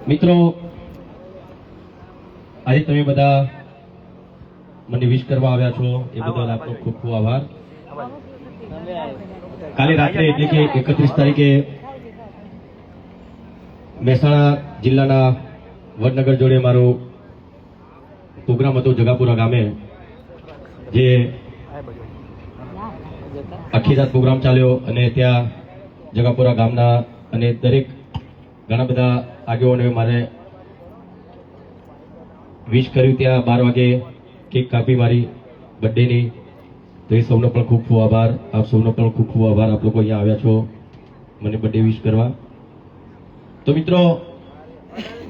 મિત્રો, આજે તમે બધા મને વિશ કરવા આવ્યા છો એ બદલ આપનો ખૂબ ખૂબ આભાર. કાલે રાત્રે એટલે કે 31 તારીખે મહેસાણા જિલ્લાના વડનગર જોડે મારો પ્રોગ્રામ હતો જગાપુરા ગામે, જે આખી રાત પ્રોગ્રામ ચાલ્યો અને ત્યાં જગાપુરા ગામના અને દરેક ઘણા બધા આગેવાનોએ મારે વિશ કર્યું. ત્યાં 12 વાગે કેક કાપી મારી બર્થડેની. તો એ સૌનો પણ ખૂબ ખૂબ આભાર. આપ સૌનો પણ ખૂબ ખૂબ આભાર. આપ લોકો અહીંયા આવ્યા છો મને બર્થડે વિશ કરવા. તો મિત્રો,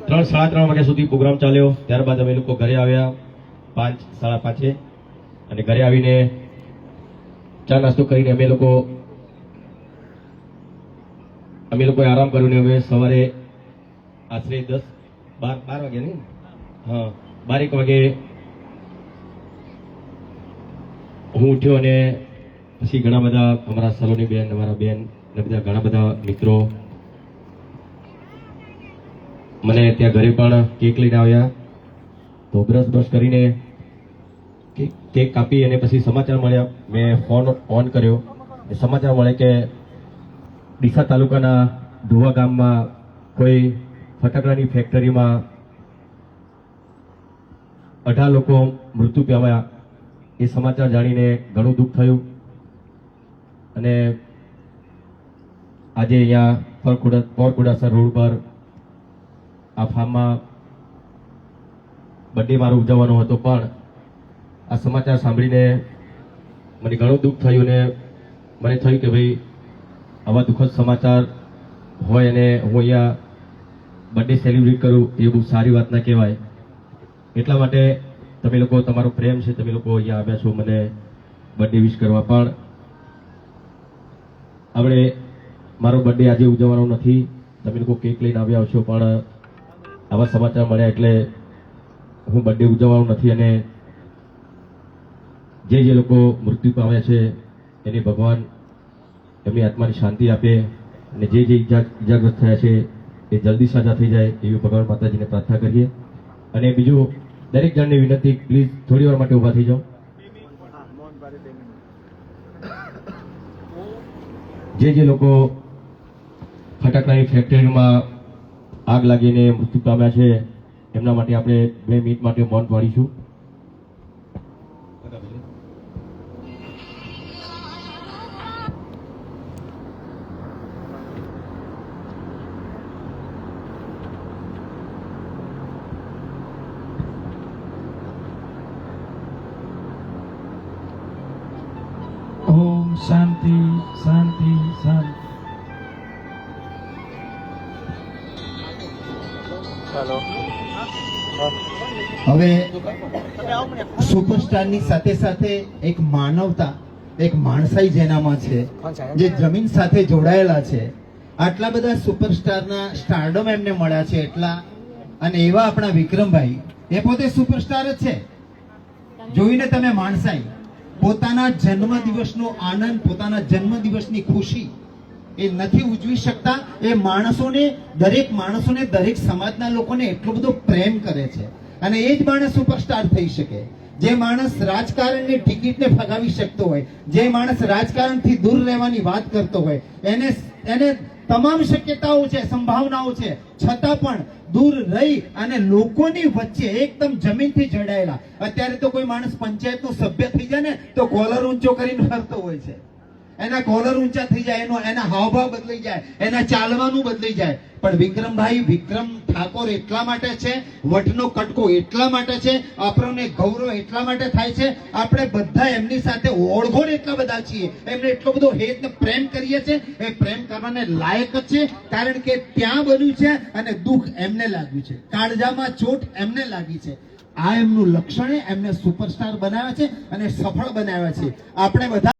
3 સાડા 3 વાગ્યા સુધી પ્રોગ્રામ ચાલ્યો. ત્યારબાદ અમે લોકો ઘરે આવ્યા 5 સાડા 5 અને ઘરે આવીને ચા નાસ્તો કરીને અમે લોકોએ આરામ કર્યો ને હવે સવારે આશરે 12 વાગે નહીં, હા 12 વાગે હું ઉઠ્યો અને પછી ઘણા બધા અમારા સલોની બેન, અમારા બેન ને બધા ઘણા બધા મિત્રો મને ત્યાં ઘરે પણ કેક લઈને આવ્યા. તો બ્રશ કરીને કેક કાપી અને પછી સમાચાર મળ્યા. મેં ફોન ઓન કર્યો, સમાચાર મળે કે ડીસા તાલુકાના ધોવા ગામમાં કોઈ ફટાકડાની ફેક્ટરીમાં 18 લોકો મૃત્યુ પામ્યા. એ સમાચાર જાણીને ઘણું દુઃખ થયું અને આજે અહીંયા પોરકુડાસર રોડ પર આ ફાર્મમાં બર્થડે મારો ઉજવવાનો હતો, પણ આ સમાચાર સાંભળીને મને ઘણું દુઃખ થયું અને મને થયું કે ભાઈ આવા દુઃખદ સમાચાર હોય અને હું અહીંયા બર્થડે સેલિબ્રેટ કરું એ બહુ સારી વાત ના કહેવાય. એટલા માટે તમે લોકો, તમારો પ્રેમ છે, તમે લોકો અહીંયા આવ્યા છો મને બર્થડે વિશ કરવા. પણ આપણે મારો બર્થડે આજે ઉજવવાનો નથી. તમે લોકો કેક લઈને આવ્યા છો, પણ આવા સમાચાર મળ્યા એટલે હું બર્થડે ઉજવવાનો નથી. અને જે લોકો મૃત્યુ પામ્યા છે એને ભગવાન એમની આત્માની શાંતિ આપે અને જે ઇજાગ્રસ્ત થયા છે એ જલ્દી સાજા થઈ જાય એવી ભગવાન માતાજીને પ્રાર્થના કરીએ. અને બીજું, દરેક જણને વિનંતી, પ્લીઝ થોડી વાર માટે ઊભા થઈ જાઓ. જે લોકો ફટાકડાની ફેક્ટરીમાં આગ લાગીને મૃત્યુ પામ્યા છે એમના માટે આપણે 2 મિનિટ માટે મૌન પાડીશું. ઓમ શાંતિ શાંતિ શાંતિ. હવે સુપરસ્ટારની સાથે સાથે એક માનવતા, એક માણસાઈ જેનામાં છે, જે જમીન સાથે જોડાયેલા છે. આટલા બધા સુપરસ્ટારના સ્ટારડમ એમને મળ્યા છે એટલા, અને એવા આપણા વિક્રમભાઈ એ પોતે સુપરસ્ટાર જ છે. જોઈને તમે માણસાઈ, પોતાના જન્મદિવસનો આનંદ, પોતાના જન્મદિવસની ખુશી એ નથી ઉજવી શકતા. એ માણસોને, દરેક માણસોને, દરેક સમાજના લોકોને એટલો બધો પ્રેમ કરે છે અને એ જ માણસ સુપરસ્ટાર થઈ શકે. જે માણસ રાજકારણની ટિકિટને ફગાવી શકતો હોય, જે માણસ રાજકારણથી દૂર રહેવાની વાત કરતો હોય, એને તમામ શક્યતાઓ છે, સંભાવનાઓ છે, છતાં પણ દૂર રહી અને લોકોની વચ્ચે એકદમ જમીનથી જોડાયેલા. અત્યારે તો કોઈ માણસ પંચાયતનો સભ્ય થઈ જાય ને તો કોલર ઊંચો કરીને ફરતો હોય છે. એના કોલર ઊંચા થઈ જાય, એના હાવભાવ બદલાઈ જાય, એના ચાલવાનું બદલાઈ જાય. પણ વિક્રમ ઠાકોર એટલા માટે છે, વટનો કટકો એટલા માટે છે, આપણને ગૌરવ એટલા માટે થાય છે. આપણે બધા એમની સાથે ઓળઘોળ એટલા બધા છીએ, એમને એટલો બધો હેત ને પ્રેમ કરીએ છીએ. એ પ્રેમ કરવાને લાયક જ છે, કારણ કે ત્યાં બન્યું છે અને દુઃખ એમને લાગ્યું છે, કાળજામાં ચોટ એમને લાગી છે. આ એમનું લક્ષણ, એમને સુપરસ્ટાર બનાવ્યા છે અને સફળ બનાવ્યા છે. આપણે બધા